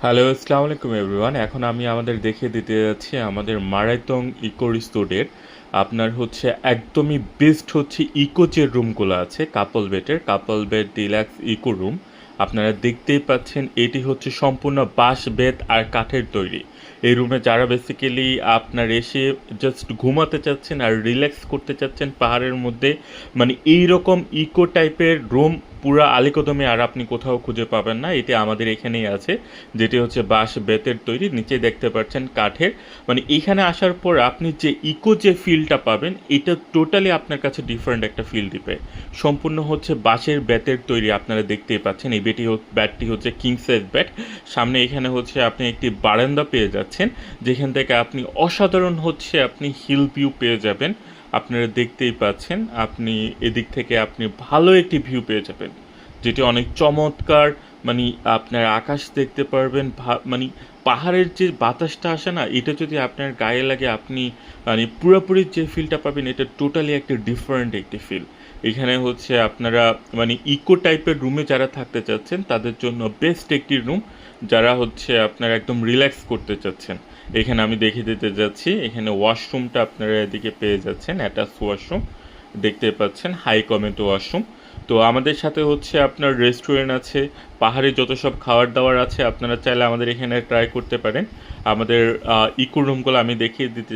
Hello, আসসালামু আলাইকুম everyone. এখন আমি আমাদের দেখিয়ে দিতে যাচ্ছি আমাদের মারাইতং ইকো রিসোর্টের আপনার হচ্ছে একদমই বেস্ট হচ্ছে ইকো যে রুমগুলো আছে couple bed deluxe eco room. আপনারা দেখতেই পাচ্ছেন এটি হচ্ছে সম্পূর্ণ বাঁশ বেত আর কাঠের তৈরি। এই রুমে যারা বেসিক্যালি আপনার এসে জাস্ট ঘুমাতে চাচ্ছেন আর রিল্যাক্স করতে চাচ্ছেন পাহাড়ের মধ্যে, মানে এই রকম ইকো টাইপের রুম পুরা আলীকদমে আর আপনি কোথাও খুঁজে পাবেন না। এটি আমাদের এখানেই আছে, যেটি হচ্ছে বাঁশ বেতের তৈরি, নিচে দেখতে পাচ্ছেন কাঠের। মানে এইখানে আসার পর আপনি যে ইকো যে ফিলটা পাবেন এটা টোটালি আপনার কাছে ডিফারেন্ট একটা ফিল দিবে। সম্পূর্ণ হচ্ছে বাঁশের বেতের তৈরি, আপনারা দেখতেই পাচ্ছেন। এই ব্যাটটি হচ্ছে কিং সাইজ ব্যাট। সামনে এখানে হচ্ছে আপনি একটি বারান্দা পেয়ে যাচ্ছেন, যেখান থেকে আপনি অসাধারণ হচ্ছে আপনি হিল ভিউ পেয়ে যাবেন। আপনারা দেখতেই পাচ্ছেন, আপনি এদিক থেকে আপনি ভালো একটি ভিউ পেয়ে যাবেন, যেটি অনেক চমৎকার। মানে আপনার আকাশ দেখতে পারবেন, মানে পাহাড়ের যে বাতাসটা আসে না, এটা যদি আপনার গায়ে লাগে আপনি মানে পুরোপুরি যে ফিলটা পাবেন এটা টোটালি একটা ডিফারেন্ট একটি ফিল। এখানে হচ্ছে আপনারা মানে ইকো টাইপের রুমে যারা থাকতে চাচ্ছেন তাদের জন্য বেস্ট একটি রুম। যারা হচ্ছে আপনারা একদম রিল্যাক্স করতে চাচ্ছেন, এখানে আমি দেখিয়ে দিতে যাচ্ছি। এখানে ওয়াশরুমটা আপনারা এদিকে পেয়ে যাচ্ছেন, অ্যাটাচ ওয়াশরুম দেখতে পাচ্ছেন, হাই কমেন্ট ওয়াশরুম। তো আমাদের সাথে হচ্ছে আপনার রেস্টুরেন্ট আছে, পাহাড়ে যত সব খাবার দাবার আছে আপনারা চাইলে আমাদের এখানে ট্রাই করতে পারেন। আমাদের ইকো রুমগুলো আমি দেখিয়ে দিতে